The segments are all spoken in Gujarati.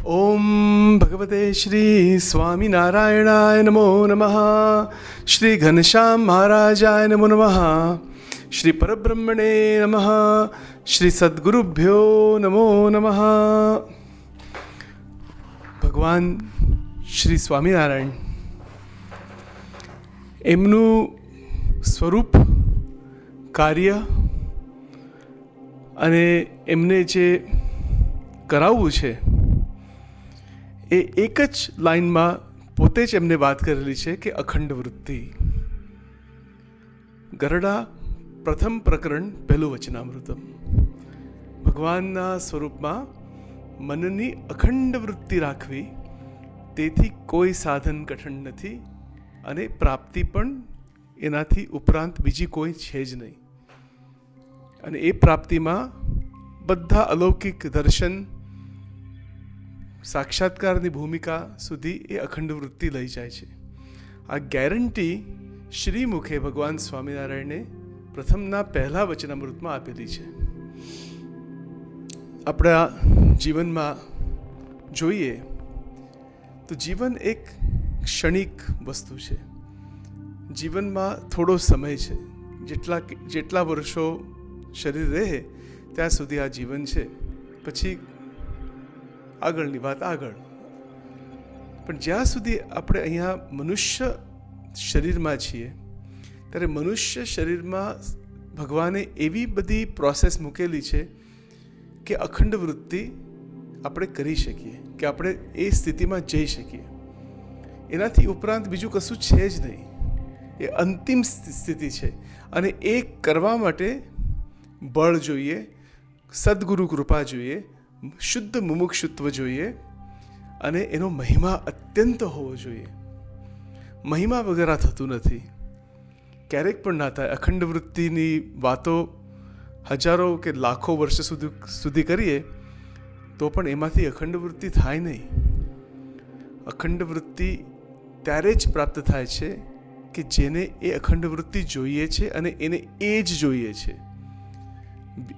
ओम भगवते श्री स्वामीनारायणाय नमो नमः। श्री घनश्याम महाराजाय नमो नमः। श्री परब्रह्मणे नमः। श्री सद्गुरुभ्यो नमो नमः। ભગવાન શ્રી સ્વામિનારાયણ એમનું સ્વરૂપ, કાર્ય અને એમને જે કરાવવું છે એ એક જ લાઇનમાં પોતે જ એમને વાત કરેલી છે કે અખંડ વૃત્તિ. ગરડા પ્રથમ પ્રકરણ પહેલું વચનામૃતમ. ભગવાનના સ્વરૂપમાં મનની અખંડ વૃત્તિ રાખવી, તેથી કોઈ સાધન કઠણ નથી અને પ્રાપ્તિ પણ એનાથી ઉપરાંત બીજી કોઈ છે જ નહીં. અને એ પ્રાપ્તિમાં બધા અલૌકિક દર્શન, સાક્ષાત્કારની ભૂમિકા સુધી એ અખંડ વૃત્તિ લઈ જાય છે. આ ગેરંટી શ્રી મુખે ભગવાન સ્વામિનારાયણે પ્રથમના પહેલા વચનામૃતમાં આપેલી છે. આપણા જીવનમાં જોઈએ તો જીવન એક ક્ષણિક વસ્તુ છે. જીવનમાં થોડો સમય છે. જેટલા વર્ષો શરીર રહે ત્યાં સુધી આ જીવન છે. પછી આગળની વાત આગળ. પણ જ્યાં સુધી આપણે અહીંયા મનુષ્ય શરીરમાં છીએ ત્યારે મનુષ્ય શરીરમાં ભગવાને એવી બધી પ્રોસેસ મૂકેલી છે કે અખંડ વૃત્તિ આપણે કરી શકીએ, કે આપણે એ સ્થિતિમાં જઈ શકીએ. એનાથી ઉપરાંત બીજું કશું છે જ નહીં. એ અંતિમ સ્થિતિ છે અને એ કરવા માટે બળ જોઈએ, સદગુરુ કૃપા જોઈએ, શુદ્ધ મુમુક્ષુત્વ જોઈએ અને એનો મહિમા અત્યંત હોવો જોઈએ. મહિમા વગર આ થતું નથી, ક્યારેક પણ ના થાય. અખંડ વૃત્તિની વાતો હજારો કે લાખો વર્ષ સુધી કરીએ તો પણ એમાંથી અખંડ વૃત્તિ થાય નહીં. અખંડ વૃત્તિ ત્યારે જ પ્રાપ્ત થાય છે કે જેને એ અખંડ વૃત્તિ જોઈએ છે અને એને એ જ જોઈએ છે.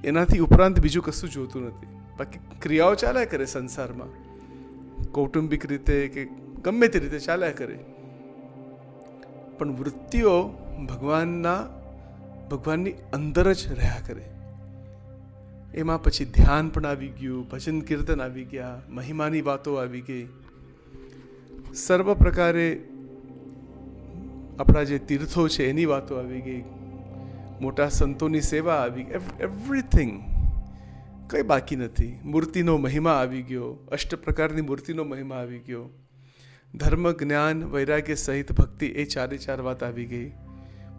એનાથી ઉપરાંત બીજું કશું જોતું નથી. બાકી ક્રિયાઓ ચાલ્યા કરે સંસારમાં, કૌટુંબિક રીતે કે ગમે તે રીતે ચાલ્યા કરે, પણ વૃત્તિઓ ભગવાનની અંદર જ રહ્યા કરે. એમાં પછી ધ્યાન પણ આવી ગયું, ભજન કીર્તન આવી ગયા, મહિમાની વાતો આવી ગઈ, સર્વ પ્રકારે આપણા જે તીર્થો છે એની વાતો આવી ગઈ, મોટા સંતોની સેવા આવી ગઈ. એવરીથિંગ, કંઈ બાકી નથી. મૂર્તિનો મહિમા આવી ગયો, અષ્ટ પ્રકારની મૂર્તિનો મહિમા આવી ગયો, ધર્મ, જ્ઞાન, વૈરાગ્ય સહિત ભક્તિ, એ ચારે ચાર વાત આવી ગઈ.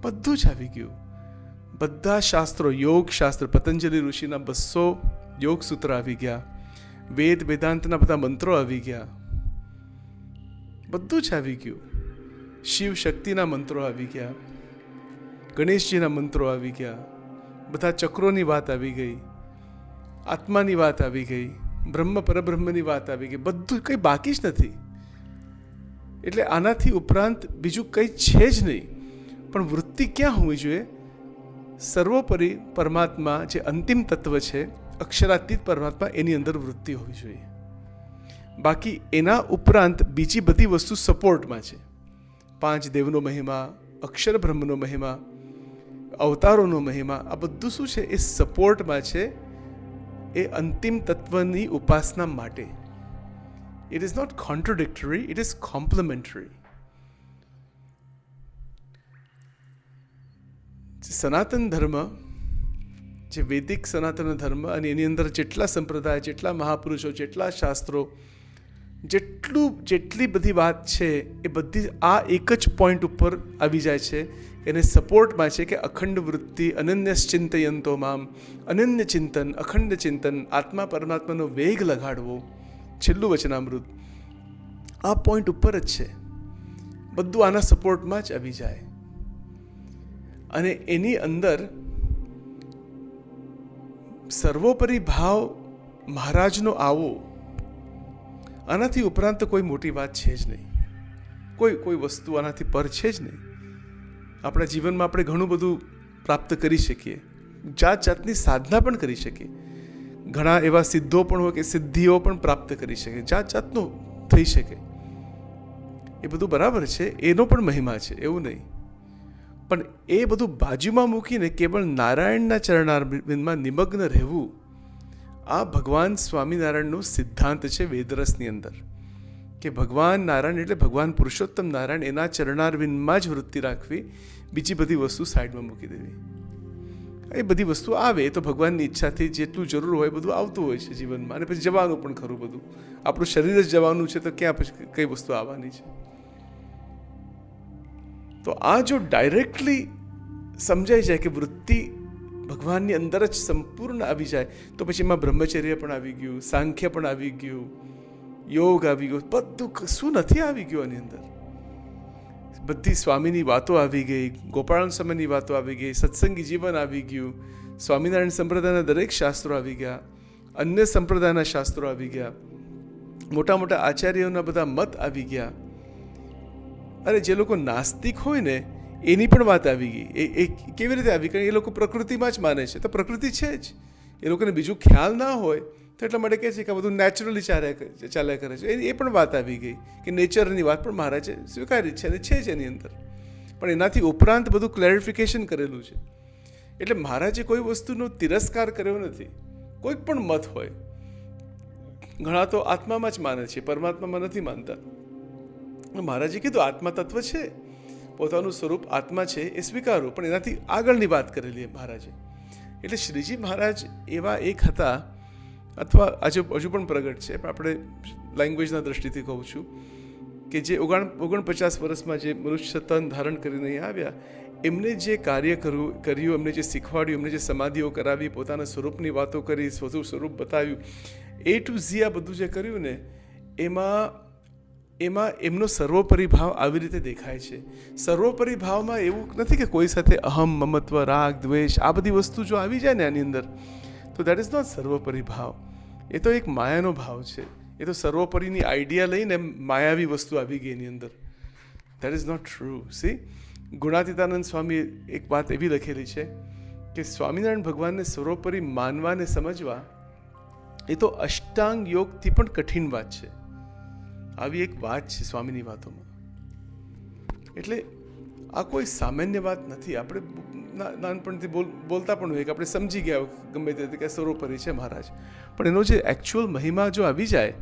બધું જ આવી ગયું. બધા શાસ્ત્રો, યોગ શાસ્ત્ર, પતંજલિ ઋષિના 200 યોગ સૂત્ર આવી ગયા, વેદ વેદાંતના બધા મંત્રો આવી ગયા, બધું જ આવી ગયું. શિવ શક્તિના મંત્રો આવી ગયા, ગણેશજીના મંત્રો આવી ગયા, બધા ચક્રોની વાત આવી ગઈ, આત્માની વાત આવી ગઈ, બ્રહ્મ પરબ્રહ્મની વાત આવી ગઈ. બધું કંઈ બાકી જ નથી. એટલે આનાથી ઉપરાંત બીજું કંઈ છે જ નહીં. પણ વૃત્તિ ક્યાં હોવી જોઈએ? સર્વોપરી પરમાત્મા જે અંતિમ તત્વ છે, અક્ષરાતીત પરમાત્મા, એની અંદર વૃત્તિ હોવી જોઈએ. બાકી એના ઉપરાંત બીજી બધી વસ્તુ સપોર્ટમાં છે. 5 દેવનો મહિમા, અક્ષર બ્રહ્મનો મહિમા, અવતારોનો મહિમા, આ બધું શું છે? એ સપોર્ટમાં છે એ અંતિમ તત્વની ઉપાસના માટે. It is not contradictory, it is complementary. સનાતન ધર્મ, જે વૈદિક સનાતન ધર્મ, અને એની અંદર જેટલા સંપ્રદાય, જેટલા મહાપુરુષો, જેટલા શાસ્ત્રો, જેટલી બધી વાત છે એ બધી આ એક જ પોઈન્ટ ઉપર આવી જાય છે. એને સપોર્ટમાં છે કે અખંડ વૃત્તિ, અનન્યશ્ચિંતયંતો મામ, અનન્ય ચિંતન, અખંડ ચિંતન, આત્મા પરમાત્માનો વેગ લગાડવો. છેલ્લું વચનામૃત આ પોઈન્ટ ઉપર જ છે. બધું આના સપોર્ટમાં જ આવી જાય. અને એની અંદર સર્વોપરી ભાવ મહારાજનો આવો, આનાથી ઉપરાંત કોઈ મોટી વાત છે જ નહીં. કોઈ વસ્તુ આનાથી પર છે જ નહીં. આપણા જીવનમાં આપણે ઘણું બધું પ્રાપ્ત કરી શકીએ, જાત જાતની સાધના પણ કરી શકીએ, ઘણા એવા સિદ્ધો પણ હોય કે સિદ્ધિઓ પણ પ્રાપ્ત કરી શકે, જાત જાતનું થઈ શકે. એ બધું બરાબર છે, એનો પણ મહિમા છે, એવું નહીં. પણ એ બધું બાજુમાં મૂકીને કેવળ નારાયણના ચરણારવિંદમાં નિમગ્ન રહેવું, આ ભગવાન સ્વામિનારાયણનો સિદ્ધાંત છે વેદરસની અંદર, કે ભગવાન નારાયણ એટલે ભગવાન પુરુષોત્તમ નારાયણ, એના ચરણારવિંદમાં જ વૃત્તિ રાખવી, બીજી બધી વસ્તુ સાઈડમાં મૂકી દેવી. એ બધી વસ્તુ આવે એ તો ભગવાનની ઈચ્છાથી જેટલું જરૂર હોય બધું આવતું હોય છે જીવનમાં, અને પછી જવાનું પણ ખરું બધું. આપણું શરીર જ જવાનું છે તો ક્યાં પછી કઈ વસ્તુ આવવાની છે? તો આ જો ડાયરેક્ટલી સમજાઈ જાય કે વૃત્તિ ભગવાનની અંદર જ સંપૂર્ણ આવી જાય, તો પછી એમાં બ્રહ્મચર્ય પણ આવી ગયું, સાંખ્ય પણ આવી ગયું, યોગ આવી ગયો, બધું શું નથી આવી ગયું આની અંદર? બધી સ્વામીની વાતો આવી ગઈ, ગોપાળન સ્વામીની વાતો આવી ગઈ, સત્સંગી જીવન આવી ગયું, સ્વામિનારાયણ સંપ્રદાયના દરેક શાસ્ત્રો આવી ગયા, અન્ય સંપ્રદાયના શાસ્ત્રો આવી ગયા, મોટા મોટા આચાર્યોના બધા મત આવી ગયા. અરે જે લોકો નાસ્તિક હોય ને એની પણ વાત આવી ગઈ. એ કેવી રીતે આવી? કારણ એ લોકો પ્રકૃતિમાં જ માને છે, તો પ્રકૃતિ છે જ. એ લોકોને બીજું ખ્યાલ ના હોય તો એટલા માટે કહે છે કે આ બધું નેચરલી ચાલ્યા કરે છે. એ પણ વાત આવી ગઈ કે નેચરની વાત પણ મહારાજે સ્વીકારી છે અને છે જ એની અંદર. પણ એનાથી ઉપરાંત બધું ક્લેરિફિકેશન કરેલું છે. એટલે મહારાજે કોઈ વસ્તુનો તિરસ્કાર કર્યો નથી. કોઈ પણ મત હોય, ઘણા તો આત્મામાં જ માને છે, પરમાત્મામાં નથી માનતા. મહારાજે કીધું આત્મા તત્વ છે, પોતાનું સ્વરૂપ આત્મા છે એ સ્વીકારો, પણ એનાથી આગળની વાત કરેલી મહારાજે. એટલે શ્રીજી મહારાજ એવા એક હતા, અથવા આજે હજુ પણ પ્રગટ છે, પણ આપણે લેંગ્વેજના દ્રષ્ટિથી કહું છું, કે જે 49 વર્ષમાં જે મનુષ્ય તન ધારણ કરીને અહીં આવ્યા, એમને જે કાર્ય કર્યું, એમને જે શીખવાડ્યું, એમને જે સમાધિઓ કરાવી, પોતાના સ્વરૂપની વાતો કરી, સ્વરૂપ બતાવ્યું, એ ટુ ઝી આ બધું જે કર્યું ને, એમાં એમનો સર્વોપરી ભાવ આવી રીતે દેખાય છે. સર્વોપરી ભાવમાં એવું નથી કે કોઈ સાથે અહમ, મમત્વ, રાગ, દ્વેષ, આ બધી વસ્તુ જો આવી જાય ને આની અંદર, તો દેટ ઇઝ નોટ સર્વોપરી ભાવ. એ તો એક માયાનો ભાવ છે. એ તો સર્વોપરીની આઈડિયા લઈને માયાવી વસ્તુ આવી ગઈ એની અંદર. That is not true. See, Gunatitanand Swami એક વાત એવી લખેલી છે કે સ્વામિનારાયણ ભગવાનને સર્વોપરી માનવાને સમજવા એ તો અષ્ટાંગ યોગથી પણ કઠિન વાત છે. આવી એક વાત છે સ્વામીની વાતોમાં. એટલે આ કોઈ સામાન્ય વાત નથી. આપણે નાનપણથી બોલતા પણ હોય કે આપણે સમજી ગયા ગમે તે કે સર્વોપરી છે મહારાજ, પણ એનો જે એકચ્યુઅલ મહિમા જો આવી જાય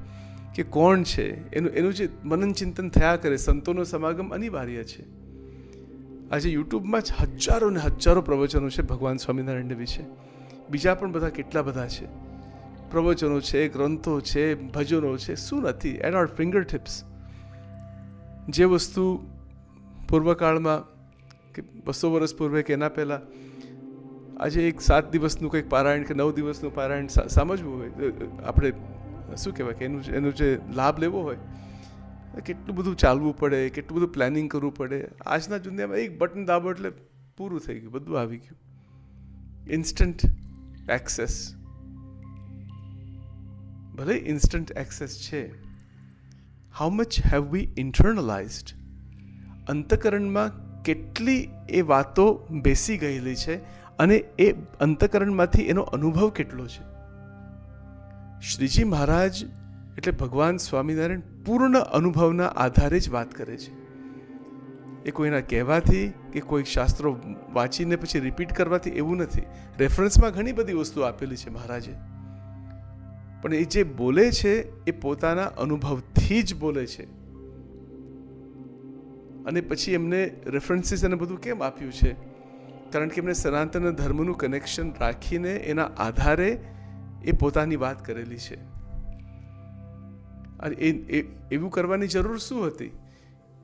કે કોણ છે, એનું જે મનન ચિંતન થયા કરે, સંતોનો સમાગમ અનિવાર્ય છે. આજે યુટ્યુબમાં જ હજારો ને હજારો પ્રવચનો છે ભગવાન સ્વામિનારાયણ વિશે. બીજા પણ બધા કેટલા બધા છે પ્રવચનો છે, ગ્રંથો છે, ભજનો છે, શું નથી એટ આવર ફિંગર ટિપ્સ. જે વસ્તુ પૂર્વકાળમાં કે 200 વર્ષ પૂર્વે કે એના પહેલાં, આજે એક 7 દિવસનું કંઈક પારાયણ કે 9 દિવસનું પારાયણ સમજવું હોય, આપણે શું કહેવાય કે એનું જે લાભ લેવો હોય, કેટલું બધું ચાલવું પડે, કેટલું બધું પ્લાનિંગ કરવું પડે. આજના દુનિયામાં એક બટન દાબો એટલે પૂરું થઈ ગયું, બધું આવી ગયું, ઇન્સ્ટન્ટ એક્સેસ. ભલે ઇન્સ્ટન્ટ એક્સેસ છે, હાઉ મચ હેવ વી ઇન્ટરનલાઇઝડ? અંતકરણમાં કેટલી એ વાતો બેસી ગયેલી છે અને એ અંતકરણમાંથી એનો અનુભવ કેટલો છે? શ્રીજી મહારાજ એટલે ભગવાન સ્વામિનારાયણ પૂર્ણ અનુભવના આધારે જ વાત કરે છે. એ કોઈના કહેવાથી કે કોઈ શાસ્ત્રો વાંચીને પછી રિપીટ કરવાથી એવું નથી. રેફરન્સમાં ઘણી બધી વસ્તુ આપેલી છે મહારાજે, પણ એ જે બોલે છે એ પોતાના અનુભવથી જ બોલે છે. અને પછી એમને રેફરન્સીસ અને બધું કેમ આપ્યું છે? કારણ કે એમને સનાતન ધર્મનું કનેક્શન રાખીને એના આધારે એ પોતાની વાત કરેલી છે. અને એવું કરવાની જરૂર શું હતી?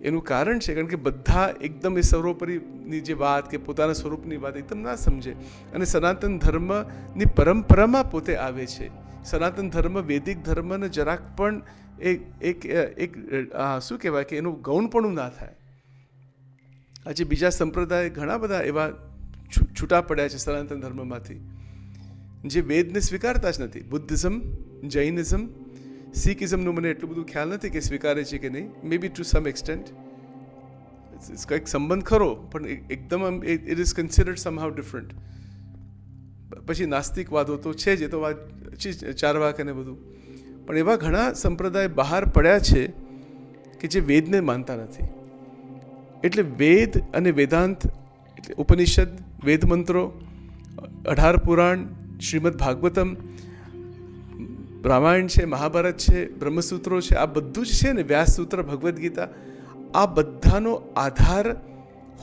એનું કારણ છે કારણ કે બધા એકદમ એ સર્વોપરીની જે વાત કે પોતાના સ્વરૂપની વાત એકદમ ના સમજે, અને સનાતન ધર્મની પરંપરામાં પોતે આવે છે. સનાતન ધર્મ વૈદિક ધર્મને જરાક પણ એક શું કહેવાય કે એનું ગૌણપણું ના થાય. આજે બીજા સંપ્રદાય ઘણા બધા એવા છૂટા પડ્યા છે સનાતન ધર્મમાંથી, જે વેદને સ્વીકારતા જ નથી. બુદ્ધિઝમ, જૈનિઝમ, શીખિઝમનું મને એટલું બધું ખ્યાલ નથી કે સ્વીકારે છે કે નહીં, મે બી ટુ સમ એક્સટેન્ટ કંઈક સંબંધ ખરો, પણ એકદમ ઇટ ઇઝ કન્સિડર્ડ સમહાઉ ડિફરન્ટ. પછી નાસ્તિકવાદો તો છે જ, એ તો વાત ચારવાક અને બધું, પણ એવા ઘણા સંપ્રદાય બહાર પડ્યા છે કે જે વેદને માનતા નથી. એટલે વેદ અને વેદાંત એટલે ઉપનિષદ, વેદ મંત્રો, 18 પુરાણ, શ્રીમદ ભાગવતમ, રામાયણ છે, મહાભારત છે, બ્રહ્મસૂત્રો છે, આ બધું જ છે ને, વ્યાસસૂત્ર, ભગવદ્ ગીતા, આ બધાનો આધાર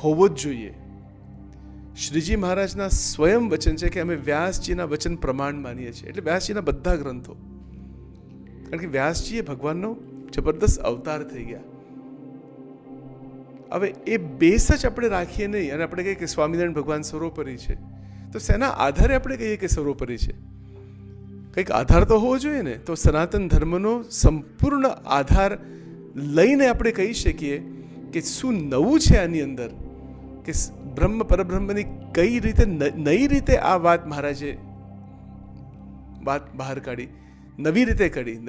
હોવો જ જોઈએ. શ્રીજી મહારાજના સ્વયં વચન છે કે અમે વ્યાસજીના વચન પ્રમાણ માનીએ છીએ. એટલે વ્યાસજીના બધા ગ્રંથો, કારણ કે વ્યાસજી એ ભગવાનનો જબરદસ્ત અવતાર થઈ ગયા. હવે એ બેસ જ આપણે રાખીએ નહીં અને આપણે કહીએ કે સ્વામિનારાયણ ભગવાન સર્વોપરી છે, તો શેના આધારે આપણે કહીએ કે સર્વોપરી છે? કંઈક આધાર તો હોવો જોઈએ ને. તો સનાતન ધર્મનો સંપૂર્ણ આધાર લઈને આપણે કહી શકીએ કે શું નવું છે આની અંદર, કે બ્રહ્મ પરબ્રહ્મની કઈ રીતે નવી રીતે આ વાત મહારાજે વાત બહાર કાઢી, નવી રીતે કાઢી.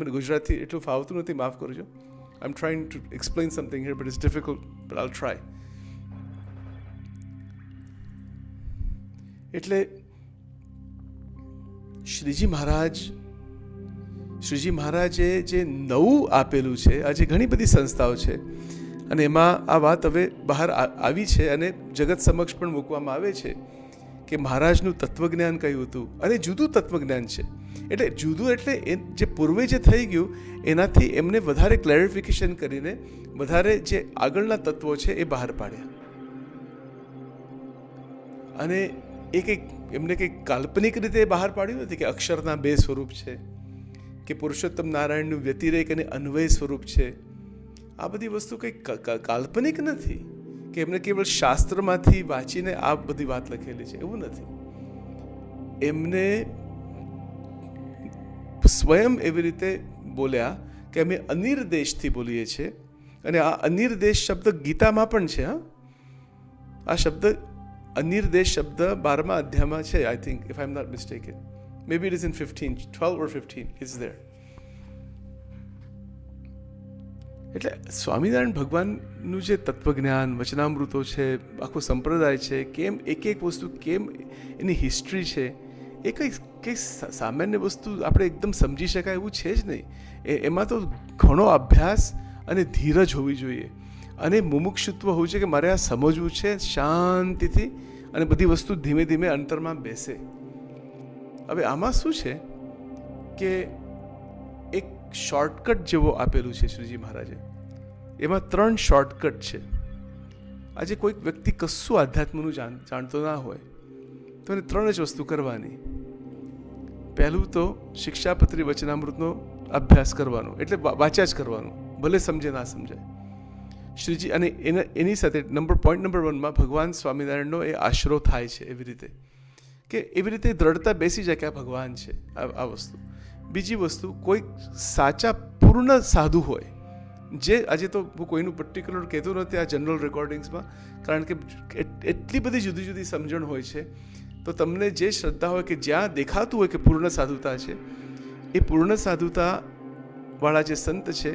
મને ગુજરાતી એટલું ફાવતું નથી, માફ કરજો. I am trying to explain something here but it's difficult, but I'll try. એટલે શ્રીજી મહારાજે જે નવું આપેલું છે, આજે ઘણી બધી સંસ્થાઓ છે અને એમાં આ વાત હવે બહાર આવી છે અને જગત સમક્ષ પણ મૂકવામાં આવે છે કે મહારાજનું તત્વજ્ઞાન કયું હતું અને જુદું તત્વજ્ઞાન છે. એટલે જુદું એટલે જે પૂર્વે જે થઈ ગયું એનાથી એમને વધારે ક્લેરિફિકેશન કરીને વધારે જે આગળના તત્વો છે એ બહાર પાડ્યા. અને એ કંઈક એમને કંઈક કાલ્પનિક રીતે બહાર પાડ્યું નથી કે અક્ષરના 2 સ્વરૂપ છે, કે પુરુષોત્તમ નારાયણનું વ્યતિરેક અને અન્વય સ્વરૂપ છે. આ બધી વસ્તુ કંઈક કાલ્પનિક નથી કે એમને કેવળ શાસ્ત્રમાંથી વાંચીને આ બધી વાત લખેલી છે, એવું નથી. એમને સ્વયં એવી રીતે બોલ્યા કે અમે અનિર્દેશથી બોલીએ છીએ. અને આ અનિર્દેશ શબ્દ ગીતામાં પણ છે. આ શબ્દ અનિર્દેશ શબ્દ 12મા અધ્યાયમાં છે, I think, if I am not mistaken. Maybe it is in 12 or 15 is there. એટલે સ્વામિનારાયણ ભગવાનનું જે તત્વજ્ઞાન, વચનામૃતો છે, આખો સંપ્રદાય છે, કેમ એક વસ્તુ, કેમ એની હિસ્ટ્રી છે, એ કંઈ સામાન્ય વસ્તુ આપણે એકદમ સમજી શકાય એવું છે જ નહીં. એમાં તો ઘણો અભ્યાસ અને ધીરજ હોવી જોઈએ અને મુમુક્ષુત્વ હોવું છે કે મારે આ સમજવું છે શાંતિથી, અને બધી વસ્તુ ધીમે ધીમે અંતરમાં બેસે. હવે આમાં શું છે કે એક શોર્ટકટ જેવો આપેલું છે શ્રીજી મહારાજે. એમાં 3 શોર્ટકટ છે. આજે કોઈક વ્યક્તિ કશું આધ્યાત્મનું જાણતો ના હોય તો એને 3 જ વસ્તુ કરવાની. પહેલું તો શિક્ષાપત્રી વચનામૃતનો અભ્યાસ કરવાનો, એટલે વાંચ્યા જ કરવાનું, ભલે સમજે ના સમજાય. શ્રીજી અને એની સાથે પોઈન્ટ નંબર 1માં ભગવાન સ્વામિનારાયણનો એ આશરો થાય છે, એવી રીતે કે એવી રીતે દ્રઢતા બેસી જાય કે આ ભગવાન છે, આ વસ્તુ. બીજી વસ્તુ, કોઈ સાચા પૂર્ણ સાધુ હોય, જે આજે તો હું કોઈનું પર્ટિક્યુલર કહેતો નથી આ જનરલ રેકોર્ડિંગ્સમાં, કારણ કે એટલી બધી જુદી જુદી સમજણ હોય છે. તો તમને જે શ્રદ્ધા હોય કે જ્યાં દેખાતું હોય કે પૂર્ણ સાધુતા છે, એ પૂર્ણ સાધુતાવાળા જે સંત છે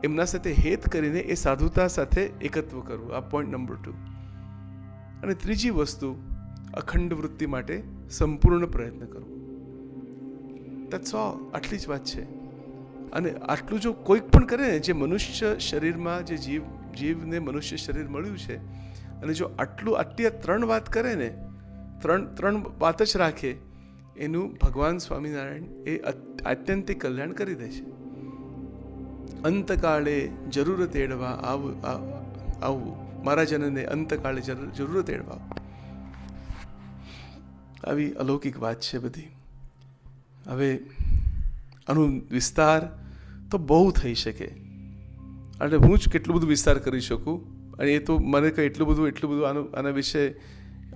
એમના સાથે હેત કરીને એ સાધુતા સાથે એકત્વ કરવું. આ પોઈન્ટ નંબર 2. અને ત્રીજી વસ્તુ, અખંડ વૃત્તિ માટે સંપૂર્ણ પ્રયત્ન કરવો. That's all. આટલી જ વાત છે. અને આટલું જો કોઈક પણ કરે ને, જે મનુષ્ય શરીરમાં, જે જીવને મનુષ્ય શરીર મળ્યું છે, અને જો આટલી 3 વાત કરે ને, ત્રણ વાત જ રાખે, એનું ભગવાન સ્વામિનારાયણ એ આત્યંતિક કલ્યાણ કરી દે છે. અંતકાળે જરૂર તેડવા આવવું, મારા જનને અંતકાળે જરૂર તેડવા. આવી અલૌકિક વાત છે બધી. હવે આનું વિસ્તાર તો બહુ થઈ શકે, એટલે હું જ કેટલું બધું વિસ્તાર કરી શકું, અને એ તો મને કંઈ એટલું બધું આના વિશે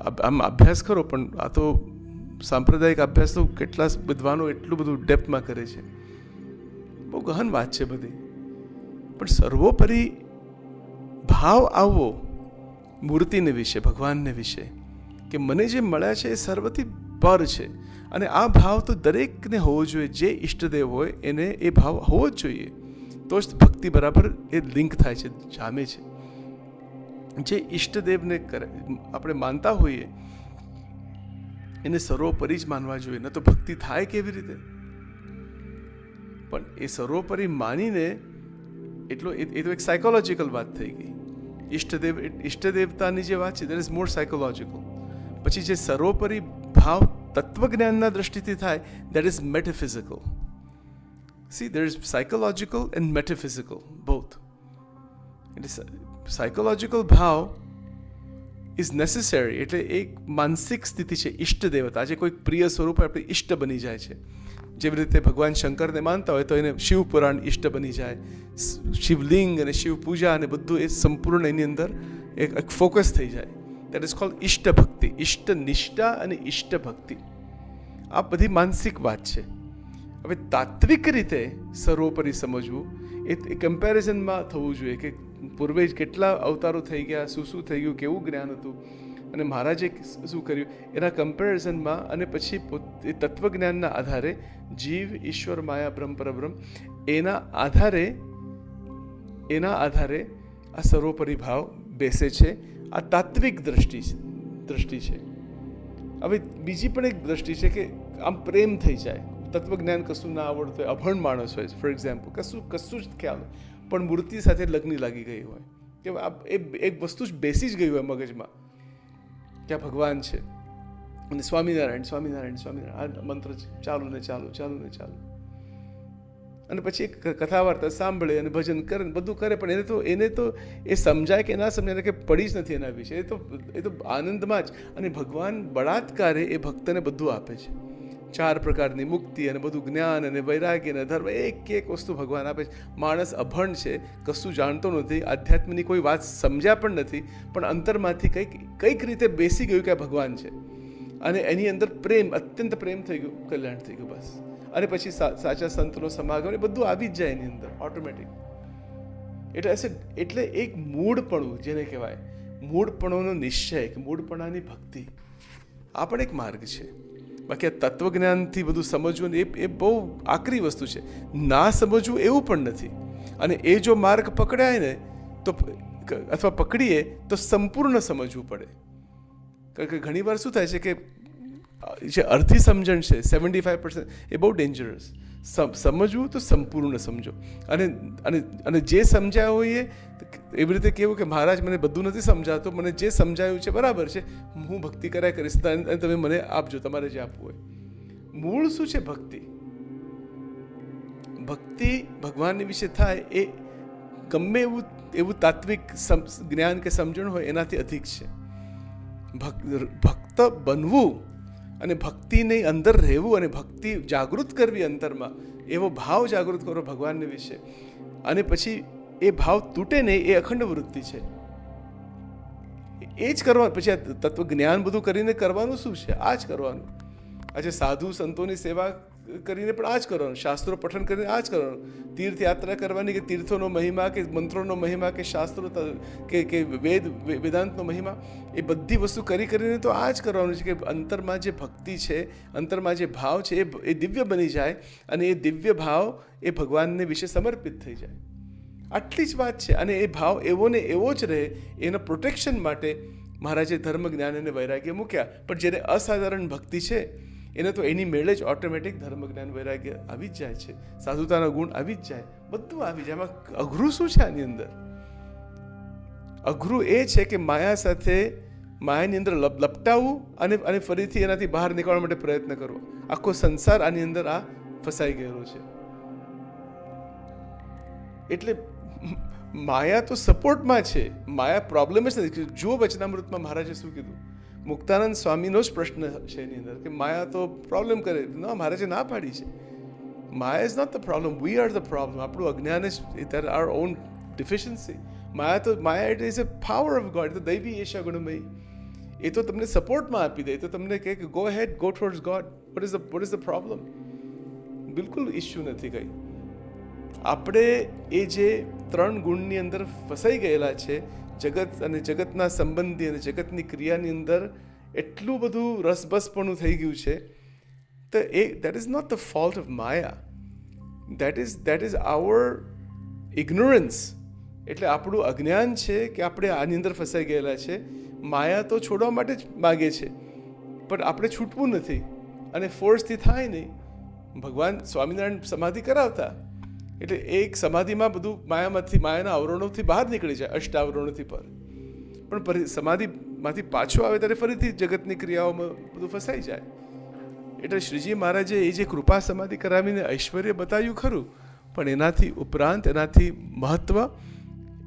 આમ અભ્યાસ કરો, પણ આ તો સાંપ્રદાયિક અભ્યાસ તો કેટલા વિદ્વાનો એટલું બધું ડેપ્થમાં કરે છે. બહુ ગહન વાત છે બધી. પણ સર્વોપરી ભાવ આવવો મૂર્તિને વિશે, ભગવાનને વિશે, કે મને જે મળ્યા છે એ સર્વથી પર છે. અને આ ભાવ તો દરેકને હોવો જોઈએ. જે ઈષ્ટદેવ હોય એને એ ભાવ હોવો જ જોઈએ, તો જ ભક્તિ બરાબર એ લિંક થાય છે, જામે છે. જે ઈષ્ટદેવને આપણે માનતા હોઈએ એને સર્વોપરી જ માનવા જોઈએ, ન તો ભક્તિ થાય કેવી રીતે? પણ એ સર્વોપરી માનીને એટલો એ તો એક સાયકોલોજીકલ વાત થઈ ગઈ. ઈષ્ટ દેવતાની જે વાત છે દેટ ઇઝ મોર સાયકોલોજીકલ. પછી જે સર્વોપરી ભાવ તત્વજ્ઞાનના દ્રષ્ટિથી થાય that is metaphysical. See there is psychological and metaphysical both. એટલે સાયકોલોજીકલ ભાવ ઇઝ નેસેસરી. એટલે એક માનસિક સ્થિતિ છે. ઈષ્ટ દેવતા, આજે કોઈ પ્રિય સ્વરૂપ આપણે ઈષ્ટ બની જાય છે. જેવી રીતે ભગવાન શંકરને માનતા હોય તો એને શિવ પુરાણ ઈષ્ટ બની જાય. શિવલિંગ અને શિવ પૂજા અને બધું એ સંપૂર્ણ એની અંદર એક ફોકસ થઈ જાય. દેટ ઇઝ કોલ્ડ ઈષ્ટ ભક્તિ. ઈષ્ટ નિષ્ઠા અને ઈષ્ટ ભક્તિ આ બધી માનસિક વાત છે. હવે તાત્વિક રીતે સર્વોપરી સમજવું એ કમ્પેરિઝનમાં થવું જોઈએ કે પૂર્વે કેટલા અવતારો થઈ ગયા, શું થઈ ગયું, કેવું જ્ઞાન હતું અને મહારાજે શું કર્યું, એના કમ્પેરિઝનમાં અને પછી એ તત્વજ્ઞાનના આધારે જીવ, ઈશ્વર, માયા, બ્રહ્મ, પરબ્રહ્મ એના આધારે આ સર્વોપરી ભાવ બેસે છે. આ તાત્વિક દ્રષ્ટિ છે. હવે બીજી પણ એક દ્રષ્ટિ છે કે આમ પ્રેમ થઈ જાય. તત્વજ્ઞાન કશું ના આવડતું હોય, અભણ માણસ હોય ફોર એક્ઝામ્પલ, કશું જ ખ્યાલ પણ મૂર્તિ સાથે લગ્ન લાગી ગઈ હોય કે એક વસ્તુ જ બેસી જ ગઈ હોય મગજમાં કે આ ભગવાન છે અને સ્વામિનારાયણ સ્વામિનારાયણ સ્વામિનારાયણ આ મંત્ર ચાલુ ને ચાલુ અને પછી એક કથા વાર્તા સાંભળે અને ભજન કરે ને બધું કરે, પણ એને તો એ સમજાય કે ના સમજાય કે પડી જ નથી એના વિશે. એ તો આનંદમાં જ. અને ભગવાન બળાત્કારે એ ભક્તને બધું આપે છે. 4 પ્રકારની મુક્તિ અને બધું જ્ઞાન અને વૈરાગ્ય અને ધર્મ, એક વસ્તુ ભગવાન આપે છે. માણસ અભણ છે, કશું જાણતો નથી, આધ્યાત્મની કોઈ વાત સમજ્યા પણ નથી, પણ અંતરમાંથી કંઈક રીતે બેસી ગયું કે આ ભગવાન છે અને એની અંદર પ્રેમ, અત્યંત પ્રેમ થઈ ગયું, કલ્યાણ થઈ ગયું બસ. અને પછી સાચા સંતનો સમાગમ એ બધું આવી જ જાય એની અંદર ઓટોમેટિક. એટલે એક મૂળપણું જેને કહેવાય, મૂળપણોનો નિશ્ચય કે મૂળપણાની ભક્તિ, આ પણ એક માર્ગ છે. બાકી આ તત્વજ્ઞાનથી બધું સમજવું એ બહુ આકરી વસ્તુ છે. ના સમજવું એવું પણ નથી. અને એ જો માર્ગ પકડાય ને તો અથવા પકડીએ તો સંપૂર્ણ સમજવું પડે. કારણ કે ઘણીવાર શું થાય છે કે જે અડધી સમજણ છે 75% એ બહુ ડેન્જરસ. સમજવું તો સંપૂર્ણ સમજો. અને જે સમજાયું હોય એવી રીતે કેવું કે મહારાજ મને બધું નથી સમજાતું, મને જે સમજાયું છે બરાબર છે, હું ભક્તિ કર્યા કરીશ અને તમે મને આપજો તમારે જે આપવું હોય. મૂળ શું છે ભક્તિ? ભક્તિ ભગવાનની વિશે થાય એ ગમે એવું તાત્વિક જ્ઞાન કે સમજણ હોય એનાથી અધિક છે. ભક્ત બનવું અને ભક્તિની અંદર રહેવું અને ભક્તિ જાગૃત કરવી અંતરમાં, એવો ભાવ જાગૃત કરો ભગવાનને વિશે, અને પછી એ ભાવ તૂટે નહીં એ અખંડ વૃત્તિ છે. એ જ કરવાનું. પછી આ તત્વજ્ઞાન બધું કરીને કરવાનું શું છે? આ જ કરવાનું. આજે સાધુ સંતોની સેવા કરીને પણ આ જ કરવાનું, શાસ્ત્રો પઠન કરીને આ જ કરવાનું, તીર્થયાત્રા કરવાની કે તીર્થોનો મહિમા કે મંત્રોનો મહિમા કે શાસ્ત્રો કે વેદાંતનો મહિમા, એ બધી વસ્તુ કરીને તો આ જ કરવાનું છે કે અંતરમાં જે ભક્તિ છે, અંતરમાં જે ભાવ છે એ દિવ્ય બની જાય અને એ દિવ્ય ભાવ એ ભગવાનને વિશે સમર્પિત થઈ જાય. આટલી જ વાત છે. અને એ ભાવ એવો ને એવો જ રહે એના પ્રોટેક્શન માટે મહારાજે ધર્મ, જ્ઞાન અને વૈરાગ્ય મૂક્યા. પણ જેને અસાધારણ ભક્તિ છે એને તો એની મેળે જ ઓટોમેટિક ધર્મ, જ્ઞાન, વૈરાગ્ય આવી જ જાય છે, સાધુતાના ગુણ આવી જ જાય, બધું આવી જાય. એમાં અઘરું શું છે આની અંદર? અઘરું એ છે કે માયાની અંદર લપટાવવું અને ફરીથી એનાથી બહાર નીકળવા માટે પ્રયત્ન કરવો. આખો સંસાર આની અંદર આ ફસાઈ ગયેલો છે. એટલે માયા તો સપોર્ટમાં છે, માયા પ્રોબ્લેમ જ નથી. જુઓ વચનામૃતમાં મહારાજે શું કીધું. મુક્તાનંદ સ્વામીનો જ પ્રશ્ન છે એની અંદર કે માયા તો પ્રોબ્લેમ કરે. ના, મહારાજે ના પાડી છે. Maya is not the problem, we are the problem. આપણું અજ્ઞાન જ that our own deficiency. Maya it is a power of god. તો દૈવી એશા ગુણમયી. એ તો તમને સપોર્ટમાં આપી દે, તો તમને કહે કે go ahead, go towards God. What is the problem? બિલકુલ ઇશ્યુ નથી કંઈ. આપણે એ જે 3 ગુણની અંદર ફસાઈ ગયેલા છે, જગત અને જગતના સંબંધી અને જગતની ક્રિયાની અંદર એટલું બધું રસબસપણું થઈ ગયું છે, તો that is not the fault of Maya, that is our ignorance. એટલે આપણું અજ્ઞાન છે કે આપણે આની અંદર ફસાઈ ગયેલા છે. માયા તો છોડવા માટે જ માગે છે. પણ આપણે છૂટવું નથી અને ફોર્સથી થાય નહીં. ભગવાન સ્વામિનારાયણ સમાધિ કરાવતા એટલે એક સમાધિમાં બધું માયાના આવરણોથી બહાર નીકળી જાય, અષ્ટાવરણોથી પર. પણ સમાધિમાંથી પાછો આવે ત્યારે ફરીથી જગતની ક્રિયાઓમાં બધું ફસાઈ જાય. એટલે શ્રીજી મહારાજે એ જે કૃપા સમાધિ કરાવીને ઐશ્વર્ય બતાવ્યું ખરું, પણ એનાથી ઉપરાંત એનાથી મહત્વ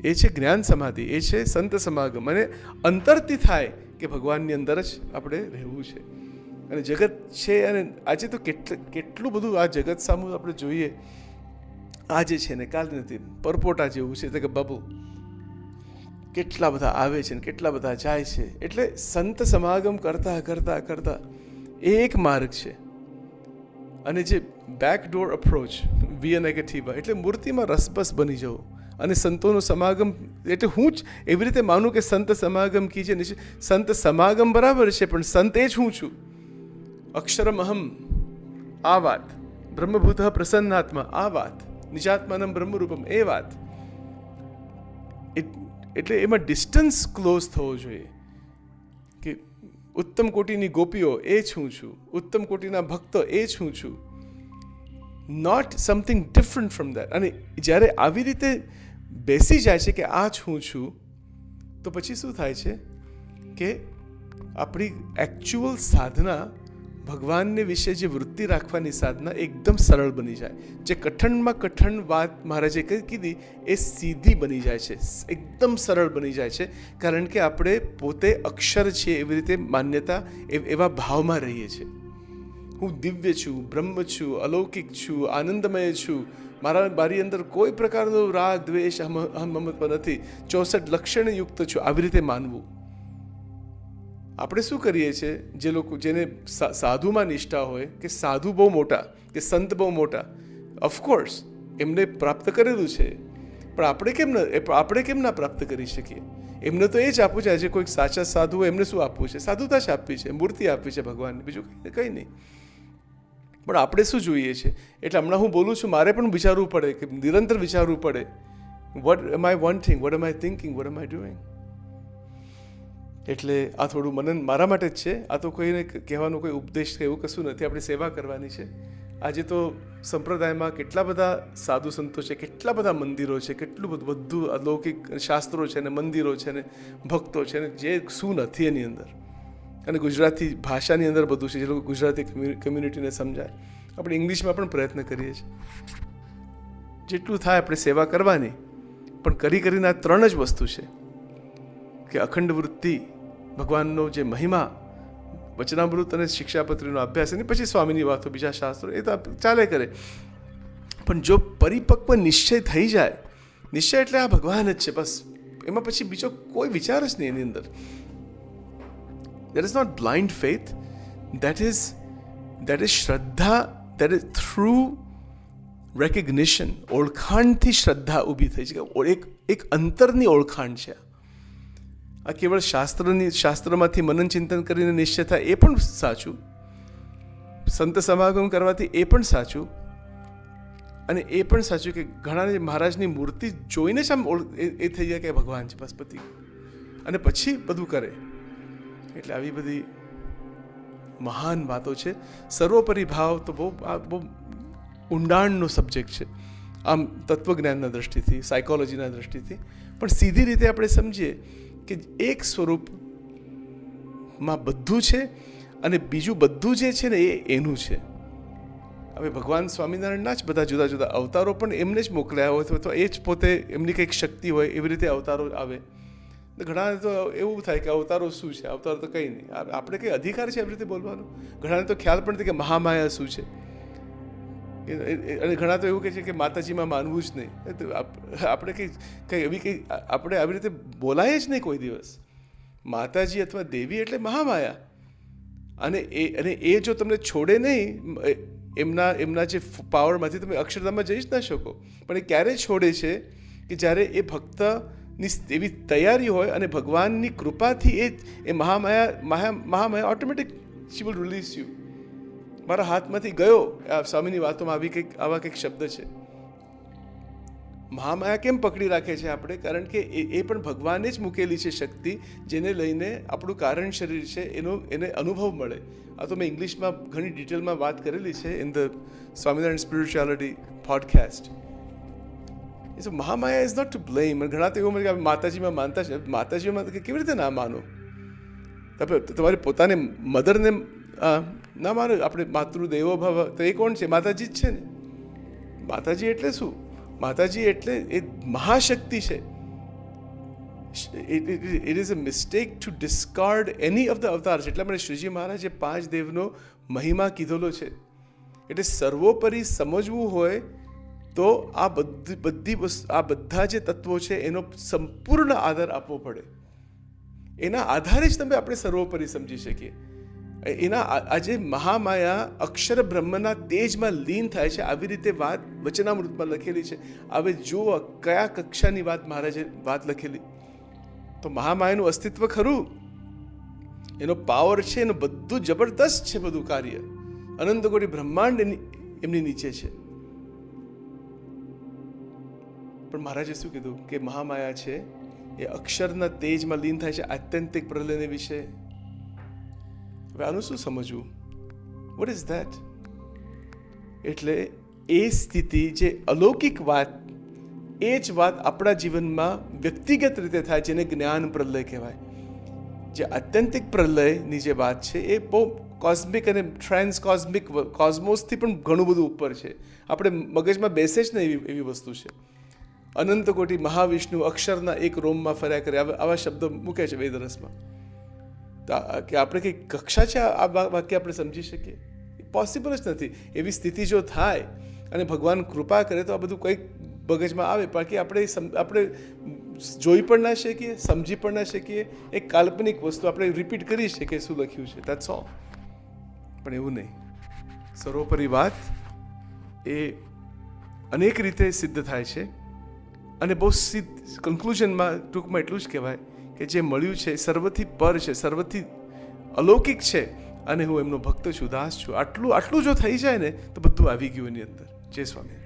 એ છે જ્ઞાન સમાધિ, એ છે સંત સમાગમ. અને અંતરથી થાય કે ભગવાનની અંદર જ આપણે રહેવું છે. અને જગત છે, અને આજે તો કેટલું બધું આ જગત સામું આપણે જોઈએ, આજે છે ને કાલ નથી, પરપોટા જેવું છે કે બબુ કેટલા બધા આવે છે ને કેટલા બધા જાય છે. એટલે સંત સમાગમ કરતા કરતા કરતા એ એક માર્ગ છે. અને જે બેકડોર અપ્રોચ વિય નેગેટિવા એટલે મૂર્તિમાં રસબસ બની જવું અને સંતોનો સમાગમ, એટલે હું જ એવી રીતે માનું કે સંત સમાગમ કીજે નિશ્ચય. સંત સમાગમ બરાબર છે, પણ સંત એ જ હું છું. અક્ષરમ અહમ આ વાત, બ્રહ્મભૂત પ્રસન્નાત્મા આ વાત, નિજાત્માનમ બ્રહ્મરૂપમ એ વાત. એટલે એમાં ડિસ્ટન્સ ક્લોઝ થવો જોઈએ કે ઉત્તમ કોટીની ગોપીઓ એ જ હું છું, ઉત્તમ કોટીના ભક્તો એ જ હું છું, not something different from that. અને જ્યારે આવી રીતે બેસી જાય છે કે આ જ હું છું, તો પછી શું થાય છે કે આપણી એકચ્યુઅલ સાધના, ભગવાનને વિશે જે વૃત્તિ રાખવાની સાધના એકદમ સરળ બની જાય. જે કઠણમાં કઠણ વાત મહારાજે કીધી એ સીધી બની જાય છે, એકદમ સરળ બની જાય છે. કારણ કે આપણે પોતે અક્ષર છીએ એવી રીતે માન્યતા, એવા ભાવમાં રહીએ છીએ. હું દિવ્ય છું, બ્રહ્મ છું, અલૌકિક છું, આનંદમય છું, મારી અંદર કોઈ પ્રકારનો રાગ દ્વેષ મમત્વ નથી, 64 લક્ષણયુક્ત છું, આવી રીતે માનવું. આપણે શું કરીએ છીએ, જે લોકો જેને સાધુમાં નિષ્ઠા હોય કે સાધુ બહુ મોટા કે સંત બહુ મોટા, ઓફકોર્સ એમને પ્રાપ્ત કરેલું છે, પણ આપણે કેમ ના પ્રાપ્ત કરી શકીએ? એમને તો એ જ આપવું છે. આજે કોઈક સાચા સાધુ હોય એમને શું આપવું છે? સાધુતા જ આપવી છે, મૂર્તિ આપવી છે ભગવાનની, બીજું કંઈ નહીં. પણ આપણે શું જોઈએ છે? એટલે હમણાં હું બોલું છું, મારે પણ વિચારવું પડે, કે નિરંતર વિચારવું પડે, વોટ એમ આઈ વોન્ટિંગ, વોટ એમ આઈ થિંકિંગ, વોટ એમ આઈ ડુઈંગ. એટલે આ થોડું મનન મારા માટે જ છે. આ તો કોઈને કહેવાનો કોઈ ઉપદેશ કે એવું કશું નથી. આપણી સેવા કરવાની છે. આજે તો સંપ્રદાયમાં કેટલા બધા સાધુ સંતો છે, કેટલા બધા મંદિરો છે, કેટલું બધું અલૌકિક શાસ્ત્રો છે ને મંદિરો છે ને ભક્તો છે ને, જે શું નથી એની અંદર. અને ગુજરાતી ભાષાની અંદર બધું છે, જે લોકો ગુજરાતી કમ્યુનિટીને સમજાય. આપણે ઇંગ્લિશમાં પણ પ્રયત્ન કરીએ છીએ. જેટલું થાય આપણે સેવા કરવાની, પણ કરીને આ 3 જ વસ્તુ છે કે અખંડ વૃત્તિ, ભગવાનનો જે મહિમા, વચનામૃત અને શિક્ષાપત્રીનો અભ્યાસ, અને પછી સ્વામીની વાતો, બીજા શાસ્ત્રો, એ તો ચાલે કરે. પણ જો પરિપક્વ નિશ્ચય થઈ જાય, નિશ્ચય એટલે આ ભગવાન જ છે બસ, એમાં પછી બીજો કોઈ વિચાર જ નહીં એની અંદર. That is not blind faith, that is શ્રદ્ધા, that is through recognition. ઓળખાણથી શ્રદ્ધા ઊભી થઈ છે, એક અંતરની ઓળખાણ છે. આ કેવળ શાસ્ત્રમાંથી મનન ચિંતન કરીને નિશ્ચય થાય એ પણ સાચું, સંત સમાગમ કરવાથી એ પણ સાચું, અને એ પણ સાચું કે ઘણા મહારાજની મૂર્તિ જોઈને જ આમ એ થઈ જાય કે ભગવાન છે, બસ પતિ, અને પછી બધું કરે. એટલે આવી બધી મહાન વાતો છે. સર્વોપરી ભાવ તો બહુ ઊંડાણનો સબ્જેક્ટ છે, આમ તત્વજ્ઞાનના દૃષ્ટિથી, સાયકોલોજીના દૃષ્ટિથી. પણ સીધી રીતે આપણે સમજીએ કે એક સ્વરૂપમાં બધું છે, અને બીજું બધું જે છે ને એ એનું છે. હવે ભગવાન સ્વામિનારાયણના જ બધા જુદા જુદા અવતારો પણ એમને જ મોકલ્યા હોય, તો એ જ પોતે એમની કંઈક શક્તિ હોય, એવી રીતે અવતારો આવે. ઘણાને તો એવું થાય કે અવતારો શું છે? અવતારો તો કંઈ નહીં, આપણે કંઈ અધિકાર છે એવી રીતે બોલવાનો? ઘણાને તો ખ્યાલ પણ નથી કે મહામાયા શું છે. અને ઘણા તો એવું કહે છે કે માતાજીમાં માનવું જ નહીં. આપણે આપણે આવી રીતે બોલાય જ નહીં કોઈ દિવસ. માતાજી અથવા દેવી એટલે મહામાયા, અને એ જો તમને છોડે નહીં, એમના જે પાવરમાંથી તમે અક્ષરધામમાં જઈ જ ના શકો. પણ એ ક્યારે છોડે છે કે જ્યારે એ ભક્તની એવી તૈયારી હોય, અને ભગવાનની કૃપાથી એ Mahamaya automatic she will release you. મારા હાથમાંથી ગયો. આ સ્વામીની વાતોમાં આવા કંઈક શબ્દ છે, મહામાયા કેમ પકડી રાખે છે આપણે? કારણ કે એ પણ ભગવાને જ મૂકેલી છે શક્તિ, જેને લઈને આપણું કારણ શરીર છે એને અનુભવ મળે. આ તો મેં ઇંગ્લિશમાં ઘણી ડિટેલમાં વાત કરેલી છે in the Swaminarayan spirituality podcast. So Mahamaya is not to blame. ઘણા તો એવું કે માતાજીમાં માનતા છે, માતાજીમાં કેવી રીતે ના માનો? તમે તમારી પોતાની મધરને ના માનો? આપણે માતૃદેવો ભવ, તો એ કોણ છે? માતાજી જ છે ને. માતાજી એટલે શું? માતાજી એટલે એ મહાશક્તિ છે. It is a mistake to discard any of the avatars. એટલા માટે શ્રીજી મહારાજે 5 દેવનો મહિમા કીધેલો છે. એટલે સર્વોપરી સમજવું હોય તો આ બધા જે તત્વો છે એનો સંપૂર્ણ આદર આપવો પડે. એના આધારે જ આપણે સર્વોપરી સમજી શકીએ. આજે મહામાયા અક્ષર બ્રહ્મના તેજમાં લીન થાય છે, આવી રીતે વાત વચનામૃતમાં લખેલી છે. હવે જુઓ કયા કક્ષાની વાત મહારાજે વાત લખેલી. તો મહામાયાનું અસ્તિત્વ ખરું, એનો પાવર છે, એનું બધું જબરદસ્ત છે, બધું કાર્ય અનંત કોટી બ્રહ્માંડ એમની નીચે છે. પણ મહારાજે શું કીધું કે મહામાયા છે એ અક્ષરના તેજમાં લીન થાય છે, આત્યંતિક પ્રલયને વિશે. હવે આનું શું સમજવું? What is that? એટલે એ સ્થિતિ જે અલૌકિક વાત, એ જ વાત આપણા જીવનમાં વ્યક્તિગત રીતે થાય, જેને જ્ઞાન પ્રલય કહેવાય. જે આત્યંતિક પ્રલયની જે વાત છે એ બહુ કોસ્મિક અને ટ્રાન્સ કોસ્મિક, કોસ્મોસથી પણ ઘણું બધું ઉપર છે. આપણે મગજમાં બેસે જ ને એવી વસ્તુ છે. અનંત કોટી મહાવિષ્ણુ અક્ષરના એક રોમમાં ફર્યા કરે, આવા શબ્દો મૂકે છે વેદરસમાં. તો કે આપણે કંઈ કક્ષા છે આ વાક્ય આપણે સમજી શકીએ? પોસિબલ જ નથી. એવી સ્થિતિ જો થાય અને ભગવાન કૃપા કરે તો આ બધું કંઈક મગજમાં આવે, બાકી આપણે જોઈ પણ ના શકીએ, સમજી પણ ના શકીએ. એક કાલ્પનિક વસ્તુ આપણે રિપીટ કરી શકીએ શું લખ્યું છે, દેટ્સ ઓલ. પણ એવું નહીં. સર્વોપરી વાત એ અનેક રીતે સિદ્ધ થાય છે. અને બહુ કન્ક્લુઝનમાં ટૂંકમાં એટલું જ કહેવાય કે જે મળ્યું છે સર્વથી પર છે, સર્વથી અલૌકિક છે, અને હું એમનો ભક્ત છું, દાસ છું. આટલું જો થઈ જાય ને તો બધું આવી ગયું એની અંદર. જય સ્વામી.